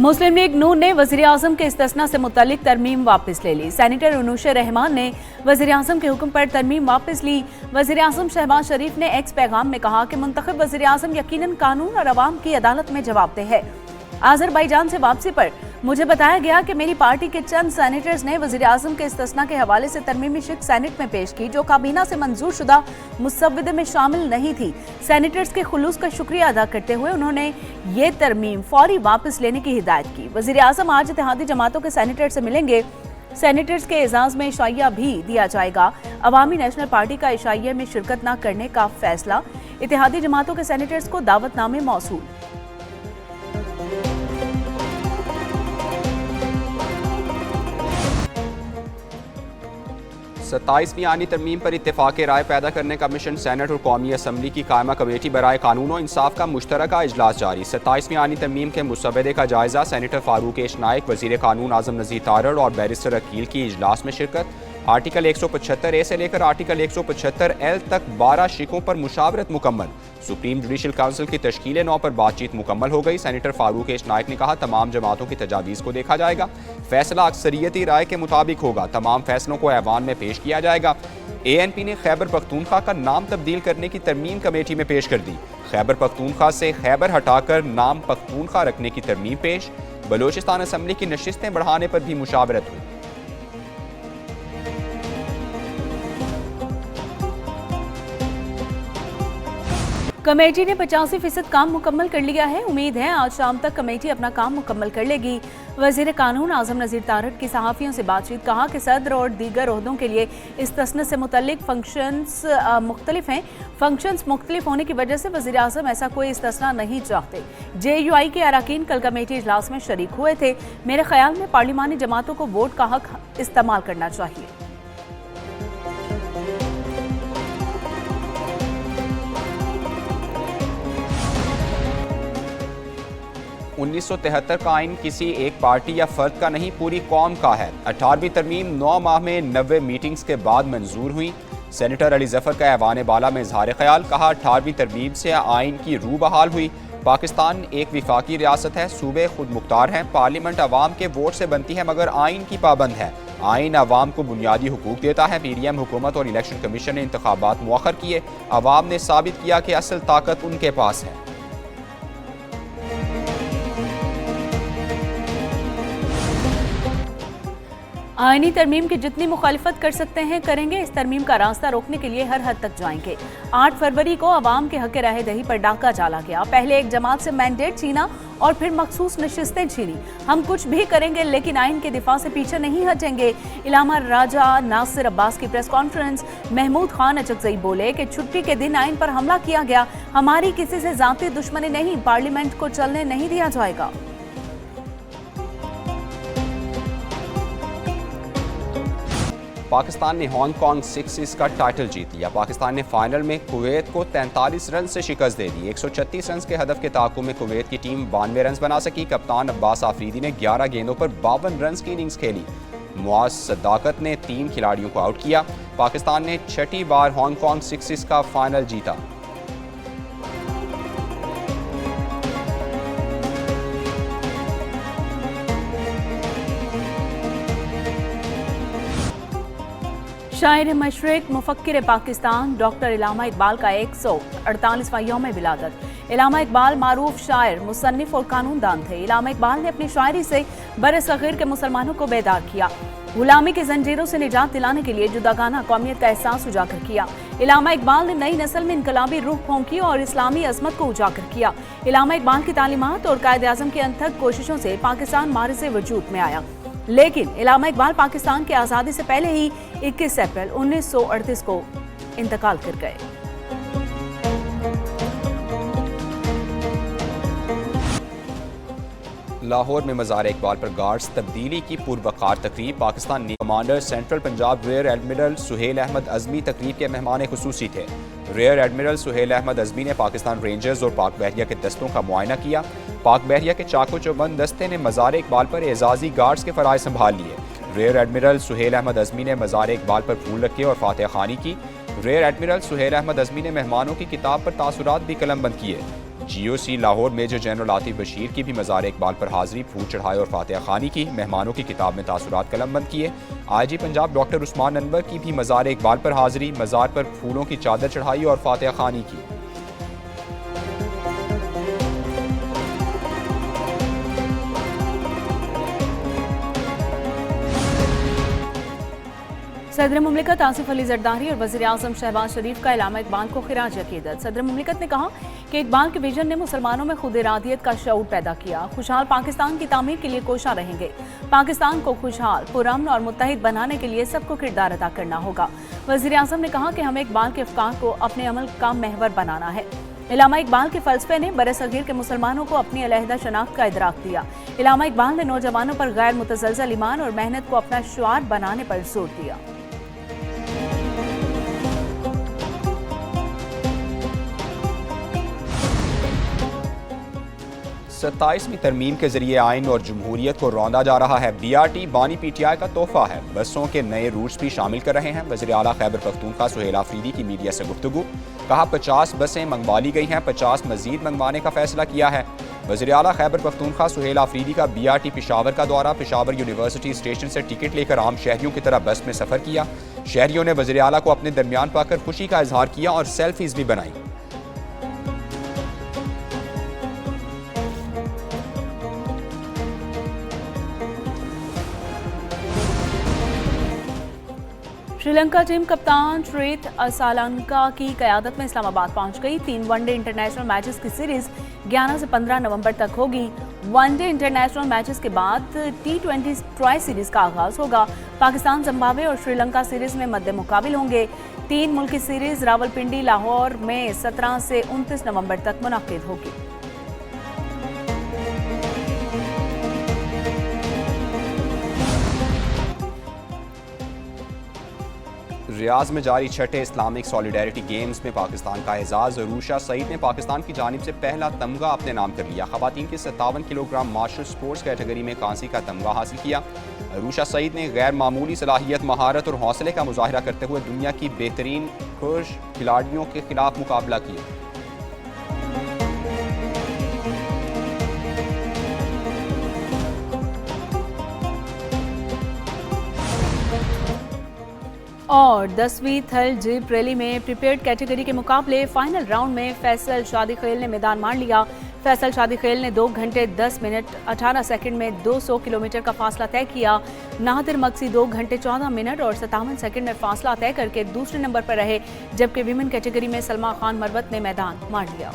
मुस्लिम league नून ने वज़ीर-ए-आज़म के इस्तिस्ना से मुतल्लिक तरमीम वापस ले ली। सेनेटर उनूशे रहमान ने वज़ीर-ए-आज़म के हुक्म पर तरमीम वापस ली। वज़ीर-ए-आज़म शहबाज शरीफ ने एक्स पैगाम में कहा कि मुंतखब वज़ीर-ए-आज़म यकीनन कानून और अवाम की अदालत में जवाबदेह है। आज़रबाईजान से वापसी पर मुझे बताया गया कि मेरी पार्टी के चंद सेनेटर्स ने वज़ीर-ए-आज़म के इस्तिस्ना के हवाले से तरमीमी शिक सेनेट में पेश की, जो काबीना से मंजूर शुदा मुसव्वदे में शामिल नहीं थी। सेनेटर्स के खुलूस का शुक्रिया अदा करते हुए उन्होंने ये तरमीम फौरी वापस लेने की हिदायत की। वज़ीर-ए-आज़म आज इत्तेहादी जमातों के सेनेटर से मिलेंगे। सेनेटर्स के एजाज में इशाइया भी दिया जाएगा। अवामी नेशनल पार्टी का इशाइया में शिरकत न करने का फैसला। इत्तेहादी जमातों के सेनेटर्स को दावतनामे मौसूल। 27वीं आनी तरमीम पर इत्तेफाक राय पैदा करने का मिशन सेनेट और कौमी असम्बली की कायमा कमेटी बराए कानून और इंसाफ का मुश्तरका इजलास जारी। 27वीं आनी तरमीम के मुसव्वदे का जायजा। सेनेटर फारूक एश नाइक, वज़ीर कानून आज़म नज़ीर तारड़ और बैरिस्टर अकील की इजलास में शिरकत। आर्टिकल 175 ए से लेकर आर्टिकल 175 एल तक 12 शिकों पर मुशावरत मुकम्मल। सुप्रीम जुडिशल काउंसिल की तश्कील 9 पर बातचीत मुकम्मल हो गई। सेनेटर फारूक एश नाइक ने कहा, तमाम जमातों की तजावीज़ को देखा जाएगा, फैसला अक्सरियती राय के मुताबिक होगा, तमाम फैसलों को ऐवान में पेश किया जाएगा। ANP ने खैबर पख्तूनख्वा का नाम तब्दील करने की तरमीम कमेटी में पेश कर दी। खैबर पख्तूनख्वा से खैबर हटाकर नाम पख्तूनख्वा रखने की तरमीम पेश। बलोचिस्तान असम्बली की नशिस्तें बढ़ाने पर भी मुशावरत हुई। कमेटी ने 85% काम मुकम्मल कर लिया है। उम्मीद है आज शाम तक कमेटी अपना काम मुकम्मल कर लेगी। वज़ीर कानून आज़म नज़ीर तारड़ की सहाफ़ियों से बातचीत, कहा कि सदर और दीगर ओहदों के लिए इस्तिस्ना से मुतल्लिक फंक्शंस मुख्तलिफ हैं। फंक्शंस मुख्तलिफ होने की वजह से वज़ीर आज़म ऐसा कोई इस्तिस्ना नहीं चाहते। JUI के अरकान कल कमेटी इजलास में शरीक हुए थे। मेरे ख्याल में पार्लिमानी जमातों को वोट का हक इस्तेमाल करना चाहिए। 1973 का आइन किसी एक पार्टी या फर्द का नहीं, पूरी कौम का है। 18वीं तरमीम 9 माह में 90 मीटिंग्स के बाद मंजूर हुई। सेनेटर अली जफर का ऐवान बाला में इजहार ख्याल, कहा 18वीं तरमीम से आइन की रूह बहाल हुई। पाकिस्तान एक विफाकी रियासत है, सूबे खुद मुख्तार हैं, पार्लियामेंट अवाम के वोट से बनती है मगर आइन की पाबंद है। आइन अवाम को बुनियादी हुकूक देता है। PDM हुकूमत और इलेक्शन कमीशन ने इंतखाबात मुअख्खर किए। अवाम ने साबित किया कि असल ताकत उनके पास है। आईनी तरमीम की जितनी मुखालिफत कर सकते हैं करेंगे। इस तरमीम का रास्ता रोकने के लिए हर हद तक जाएंगे। 8 फरवरी को अवाम के हक राह दही पर डाका डाला गया। पहले एक जमात से मैंडेट छीना और फिर मखसूस नशिस्तें छीनी। हम कुछ भी करेंगे लेकिन आइन के दिफा से पीछे नहीं हटेंगे। इलामा राजा नासिर अब्बास की प्रेस कॉन्फ्रेंस। महमूद खान अचकजई बोले कि छुट्टी के दिन आइन पर हमला किया गया। हमारी किसी से जाती दुश्मनी नहीं, पार्लियामेंट को चलने नहीं दिया जाएगा। पाकिस्तान ने हांगकांग 6 का टाइटल जीत लिया। पाकिस्तान ने फाइनल में कुवैत को 43 रन से शिकस्त दे दी। 136 रन के हदफ के ताक़ुब में कुवैत की टीम 92 रन बना सकी। कप्तान अब्बास आफरीदी ने 11 गेंदों पर 52 रन की इनिंग्स खेली। मुआज सदाकत ने 3 खिलाड़ियों को आउट किया। पाकिस्तान ने 6ठी बार हांगकांग 6 का फाइनल जीता। शायर मशरिक मुफक्किर पाकिस्तान डॉक्टर इलामा इकबाल का 148वां यौम विलादत। इलामा इकबाल मारूफ शायर, मुसन्निफ और कानूनदान थे। इलामा इकबाल ने अपनी शायरी से बरसग़ीर के मुसलमानों को बेदार किया। गुलामी की जंजीरों से निजात दिलाने के लिए जुदागाना कौमियत का एहसास उजागर किया। इलामा इकबाल ने नई नस्ल में इनकलाबी रूह फूंकी और इस्लामी अजमत को उजागर किया। इलामा इकबाल की तालीमात और कायदे आज़म की अनथक कोशिशों से पाकिस्तान मारिज़े वजूद में आया। लेकिन इलामा इकबाल पाकिस्तान की आज़ादी से पहले ही 21 अप्रैल 1938 को इंतकाल कर गए। लाहौर में मज़ार इकबाल पर गार्ड्स तब्दीली की पुरवकार तकरीब। पाकिस्तान ने commander central Punjab rear admiral Suhail Ahmed Azmi तकरीब के मेहमान खुसूसी थे। रियर एडमिरल सुहेल अहमद अज़मी ने पाकिस्तान रेंजर्स और पाक बहरिया के दस्तों का मुआयना किया। पाक बहरिया के चाको चौबंद दस्ते ने मज़ार इकबाल पर एजाजी गार्ड्स के फ़राइज़ संभाल लिए। रियर एडमिरल सुहेल अहमद अज़मी ने मज़ार इकबाल पर फूल रखे और फातह खानी की। रियर एडमिरल सुहेल अहमद अज़मी ने मेहमानों की किताब पर तासुरात भी कलमबंद किए। GOC Lahore major general Atif Bashir की भी मज़ार इकबाल पर हाजिरी, फूल चढ़ाए और फातिहा खानी की। मेहमानों की किताब में तासुरात कलमबंद किए। IG पंजाब डॉक्टर उस्मान अनवर की भी मज़ार इकबाल पर हाजिरी, मज़ार पर फूलों की चादर चढ़ाई और फातिहा खानी की। सदर मुमलिकत आसिफ अली जरदारी और वज़ीर आज़म शहबाज शरीफ का इलामा इकबाल को खिराज अकीदत। सदर मुमलिकत ने कहा कि इकबाल के विजन ने मुसलमानों में खुद इरादियत का शऊर पैदा किया। खुशहाल पाकिस्तान की तामीर के लिए कोशा रहेंगे। पाकिस्तान को खुशहाल, पुरअमन और मुत्तहिद बनाने के लिए सबको किरदार अदा करना होगा। वज़ीर आज़म ने कहा कि हमें इकबाल के अफकार को अपने अमल का महवर बनाना है। इलामा इकबाल के फलसफे ने बरसगीर के मुसलमानों को अपनी अलहदा शनाख्त का इदराक दिया। इलामा इकबाल ने नौजवानों पर गैर मुतज़लज़ल ईमान और मेहनत को अपना शुआर बनाने पर जोर दिया। 27वीं तरमीम के जरिए आइन और जमहूरियत को रौंदा जा रहा है। BRT बानी PTI का तोहफा है। बसों के नए रूट्स भी शामिल कर रहे हैं। वज़ीर आला खैबर पख्तूनख्वा सुहेल आफरीदी की मीडिया से गुफ्तगू, कहा 50 बसें मंगवा ली गई हैं, 50 मजीद मंगवाने का फैसला किया है। वज़ीर आला खैबर पख्तूनख्वा सुहेल आफरीदी का BRT पेशावर का दौरा, पेशावर यूनिवर्सिटी स्टेशन से टिकट लेकर आम शहरियों की तरह बस में सफ़र किया। शहरियों ने वज़ीर आला को अपने दरमियान पाकर खुशी का इजहार किया और सेल्फीज भी बनाई। श्रीलंका टीम कप्तान श्रीत असालंका की क़यादत में इस्लामाबाद पहुंच गई। 3 वनडे इंटरनेशनल मैचेस की सीरीज 11 से 15 नवंबर तक होगी। वनडे इंटरनेशनल मैचेस के बाद T20 ट्राई सीरीज का आगाज होगा। पाकिस्तान, जिम्बाब्वे और श्रीलंका सीरीज में मद्दे मुकाबिल होंगे। 3 मुल्की सीरीज रावलपिंडी, लाहौर में 17 से 29 नवंबर तक मुनक्किद होगी। रियाज में जारी छठे इस्लामिक सॉलिडेरिटी गेम्स में पाकिस्तान का एजाज। अरूशा सईद ने पाकिस्तान की जानिब से पहला तमगा अपने नाम कर लिया। खवातीन की 57 किलोग्राम मार्शल स्पोर्ट्स कैटेगरी में कांसी का तमगा हासिल किया। अरूशा सईद ने गैर मामूली सलाहियत, महारत और हौसले का मुजाहिरा करते हुए दुनिया की बेहतरीन खुश खिलाड़ियों के खिलाफ मुकाबला किया। और 10वीं थल जीप रैली में प्रीपेड कैटेगरी के मुकाबले फाइनल राउंड में फैसल शादीखेल ने मैदान मार लिया। फैसल शादीखेल ने 2 घंटे 10 मिनट 18 सेकंड में 200 किलोमीटर का फासला तय किया। नादिर मक्सी 2 घंटे 14 मिनट और 57 सेकंड में फासला तय करके दूसरे नंबर पर रहे, जबकि विमेन कैटेगरी में सलमा खान मरवत ने मैदान मार लिया।